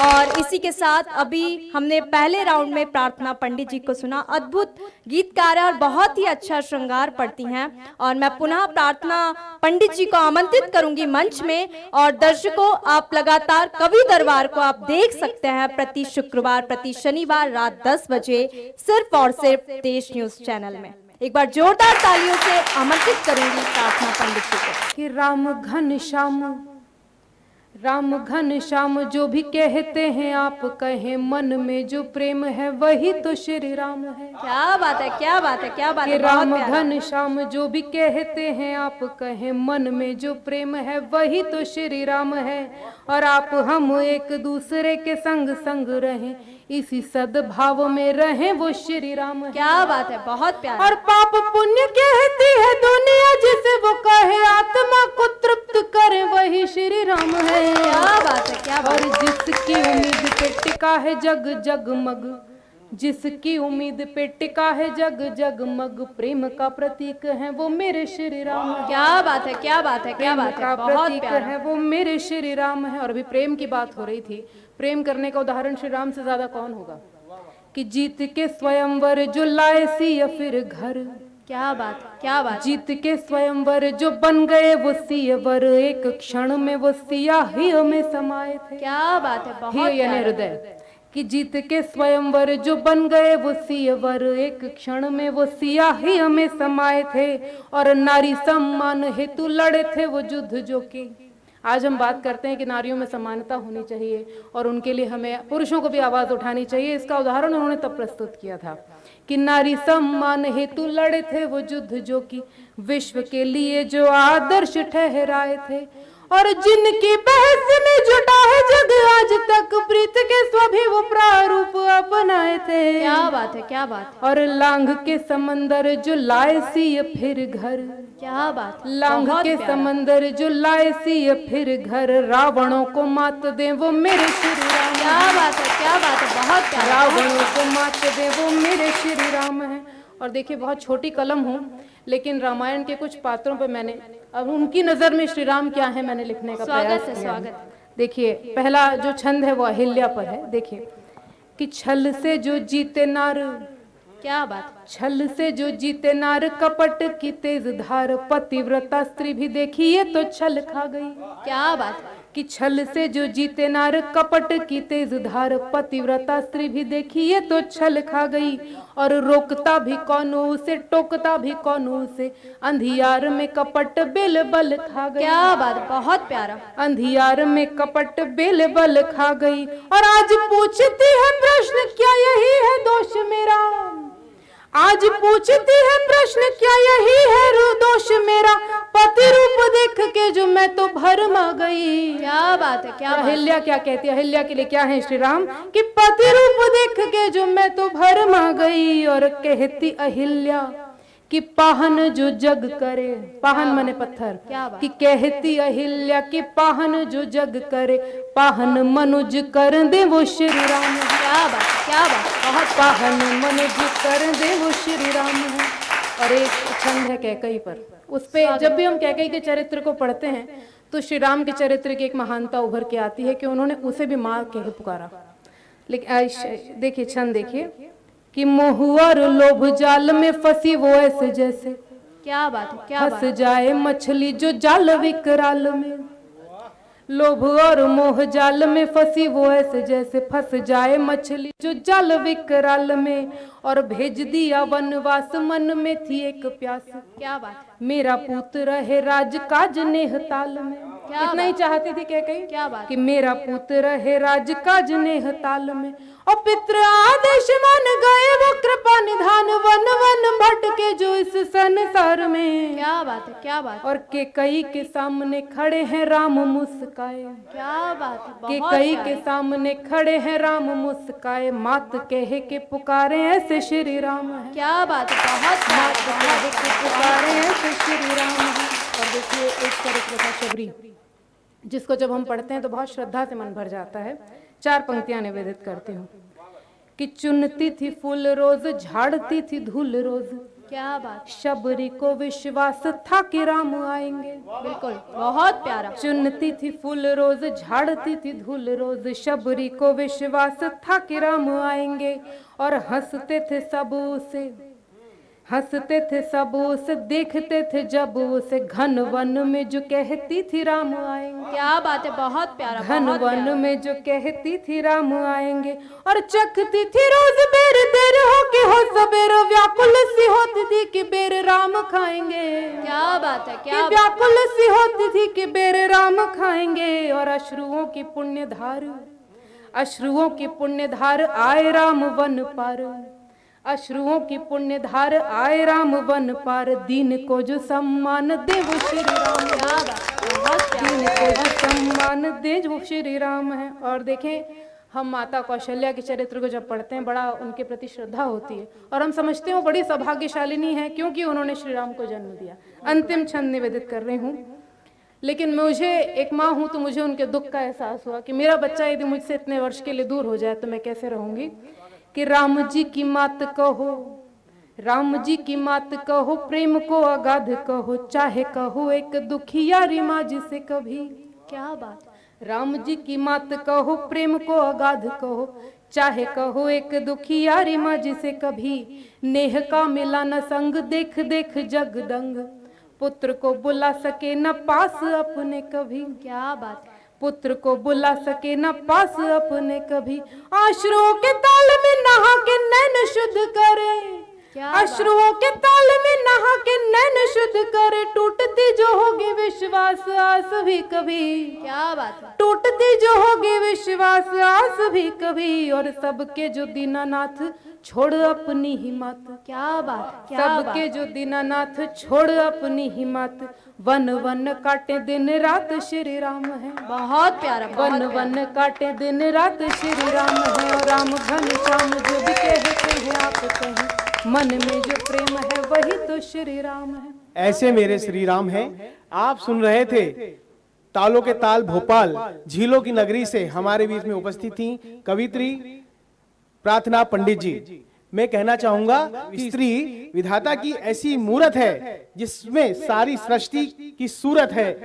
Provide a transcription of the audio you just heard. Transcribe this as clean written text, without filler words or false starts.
और इसी के साथ अभी हमने पहले राउंड में प्रार्थना पंडित जी को सुना। अद्भुत गीतकार है और बहुत ही अच्छा श्रृंगार पढ़ती हैं। और मैं पुनः प्रार्थना पंडित जी को आमंत्रित करूंगी मंच में। और दर्शकों, आप लगातार कवि दरबार को आप देख सकते हैं प्रति शुक्रवार, प्रति शनिवार रात 10 बजे सिर्फ और सिर्फ देश न्यूज चैनल में। एक बार जोरदार तालियों से आमंत्रित करूंगी प्रार्थना पंडित जी को। कि राम घन श्याम जो भी कहते हैं आप कहें, मन में जो प्रेम है वही तो श्री राम है। क्या बात है, क्या बात है, क्या बात है। राम घन श्याम जो भी कहते हैं आप कहें, मन में जो प्रेम है वही तो श्री राम है। और आप हम एक दूसरे के संग संग रहें, इसी सद्भाव में रहें, वो श्री राम है। क्या बात है, बहुत प्यारा। और पाप पुण्य कहती है दुनिया, जिसे वो कहे आत्मा को तृप्त करे वही श्री राम है। क्या बात है, क्या बात। और जिसकी उम्मीद पे टिका है जग जगमग, जिसकी उम्मीद पे टिका है जग जगमग, प्रेम का प्रतीक है वो मेरे श्री राम। क्या बात है, क्या बात है, क्या बात है, बहुत प्यारा है वो मेरे श्री राम है। और अभी प्रेम की बात हो रही थी, प्रेम करने का उदाहरण श्री राम से ज्यादा कौन होगा। कि जीत के स्वयंवर जो लाए सिया फिर घर, क्या बात, क्या बात। जीत के स्वयंवर जो बन गए वो सियवर, एक क्षण में वो सियाही में समाये थे। क्या बात है, बहुत यानी हृदय। कि जीत के स्वयंवर जो बन गए वो सियवर, एक क्षण में वो सियाही में समाये थे। और नारी सम्मान हेतु लड़े थे वो युद्ध जो कि आज हम बात करते हैं कि नारियों में समानता होनी चाहिए और उनके लिए हमें पुरुषों को भी आवाज उठानी चाहिए। इसका उदाहरण उन्होंने तब प्रस्तुत किया था कि नारी सम्मान हेतु लड़े थे वो युद्ध जो कि विश्व के लिए जो आदर्श ठहराए थे। और जिनकी बहस में जुटा है जग आज तक, प्रीत के स्वभी वो प्रारूप अपनाए थे। क्या बात है, क्या बात। और लांघ के समंदर जो लाए सिय फिर घर, क्या बात। लांघ के समंदर जो लाए सिय फिर घर, रावणों को मात दे वो मेरे श्री राम। क्या बात है, क्या बात है, बहुत प्यारा। रावणों को मात दे वो मेरे श्री राम है। और देखिए, बहुत छोटी कलम हूँ लेकिन रामायण के कुछ पात्रों पर मैंने अब उनकी नजर में श्री राम क्या है मैंने लिखने का प्रयास किया। स्वागत। देखिए, पहला जो छंद है वो अहिल्या पर है। देखिए कि छल से जो जीते नार, क्या बात। छल से जो जीते नार, कपट की तेज धार, पतिव्रता स्त्री भी देखिए तो छल खा गई। क्या बात। कि छल से जो जीते नार, कपट की तेज धार, पतिव्रता स्त्री भी देखिए तो छल खा गई। और रोकता भी कौन उसे, टोकता भी कौन उसे, अंधियार में कपट बेल बल खा गई। क्या बात, बहुत प्यारा। अंधियार में कपट बेल बल खा गई। और आज पूछती है प्रश्न, क्या यही है दोष मेरा, आज पूछती है प्रश्न, क्या यही है दोष मेरा, पति रूप देख के जो मैं तो भरमा गई। क्या बात है, क्या बात। अहिल्या क्या कहती है, अहिल्या के लिए क्या है श्री राम कि पति रूप देख के जो मैं तो भरमा गई। और कहती अहिल्या कि पाहन जो जग करे, पाहन माने पत्थर, कि कहती अहिल्या कि पाहन जो जग करे, पाहन मनुज कर दे वो श्री राम। क्या बात, क्या बात, बहुत। पाहन मनुज कर दे वो श्री राम है। और एक छंद है कैकई पर, उस पे जब भी हम कैकई के चरित्र को पढ़ते हैं तो श्री राम के चरित्र की एक महानता उभर के आती है कि उन्होंने उसे भी माँ कह पुकारा। लेकिन देखिए छंद देखिए कि मोह और लोभ जाल में फंसी वो ऐसे जैसे, क्या बात है, क्या बात। फंस जाए मछली जो जाल विकराल में, लोभ और मोह जाल में फंसी वो ऐसे जैसे, फंस जाए मछली जो जाल विकराल में। और भेज दिया वनवास, मन में थी एक प्यास, क्या बात। मेरा पुत्र रहे राज काज नेह ताल में। इतना ही चाहती थी कई, क्या बात। कि मेरा पुत्र रहे राज काज नेह ताल में। और पितृ आदेश मान गए वो कृपा निधान, वन वन भटके जो इस संसार में। क्या बात है, क्या बात। और केकई के सामने खड़े हैं राम मुस्काए, क्या बात है, केकई के सामने खड़े हैं राम मुस्काए, मात कहे के पुकारे ऐसे श्री राम है। क्या बात है, बहुत। मात कहे के पुकारे ऐसे श्री राम है। और देखिए एक चरित्र था शबरी, जिसको जब हम पढ़ते हैं तो बहुत श्रद्धा से मन भर जाता है। 4 पंक्तियां निवेदित करती हूँ कि चुनती थी फूल रोज, झाड़ती थी धूल रोज, क्या बात, शबरी को विश्वास था कि राम आएंगे। बिल्कुल बहुत प्यारा। चुनती थी फूल रोज, झाड़ती थी धूल रोज, शबरी को विश्वास था कि राम आएंगे। और हंसते थे सब उसे, हंसते थे सब उसे, देखते थे जब उसे, घन वन में जो कहती थी राम आएंगे। क्या बात है, बहुत प्यारा, घन बहुत वन प्यारा। में जो कहती थी राम आएंगे। और चखती थी रोज बेर, देर हो के हो सबेर, व्याकुल सी होती थी कि बेर राम खाएंगे। क्या बात है, कि क्या बात, व्याकुल सी होती थी कि बेर राम खाएंगे। और अश्रुओं की पुण्य धार, अश्रुओं की पुण्य धार आए राम वन पार, अश्रुओं की पुण्य धार आए राम वन पार। दीन को जो सम्मान दे वो श्री राम, क्या बात, बहुत दीन प्यारा। को जो सम्मान दे वो श्री राम है। और देखें, हम माता कौशल्या के चरित्र को जब पढ़ते हैं, बड़ा उनके प्रति श्रद्धा होती है और हम समझते हैं वो बड़ी सौभाग्यशालिनी है क्योंकि उन्होंने श्री राम को जन्म दिया। अंतिम छंद निवेदित कर रही हूँ। लेकिन मुझे एक माँ हूँ तो मुझे उनके दुख का एहसास हुआ कि मेरा बच्चा यदि मुझसे इतने वर्ष के लिए दूर हो जाए तो मैं कैसे रहूंगी। कि राम जी की मात कहो, राम जी की मात कहो, प्रेम को अगाध कहो, चाहे कहो एक दुखियारी माँ जिसे कभी। क्या बात, राम जी की मात कहो, प्रेम को अगाध कहो, चाहे कहो एक दुखियारी माँ जिसे कभी। नेह का मिला न संग, देख देख जग दंग, पुत्र को बुला सके न पास अपने कभी। क्या बात, पुत्र को बुला सके न पास अपने कभी। अश्रुओं के ताल में नहा के नैन शुद्ध करे, क्या बात, अश्रुओं के ताल में नहा के नैन शुद्ध करे, टूटती जो होगी विश्वास आस भी कभी। क्या बात है, टूटती जो होगी विश्वास आस भी कभी। और सबके जो दीनानाथ छोड़ अपनी हिम्मत, क्या बात, क्या सबके बात, जो दीनानाथ छोड़ अपनी हिम्मत, वन वन काटे दिन रात श्री राम है। बहुत प्यारा, बहुत वन प्यारा। वन काटे दिन रात श्री राम है। और राम घन श्याम जो भी कहते हैं आप कहें, मन में जो प्रेम है वही तो श्री राम है। ऐसे मेरे श्री राम हैं। आप सुन रहे थे तालों के ताल भोपाल झीलों की नगरी से हमारे बीच में उपस्थित थी कवित्री प्रार्थना पंडित जी। मैं कहना चाहूंगा कि स्त्री विधाता की ऐसी मूरत है जिसमें सारी सृष्टि की सूरत है।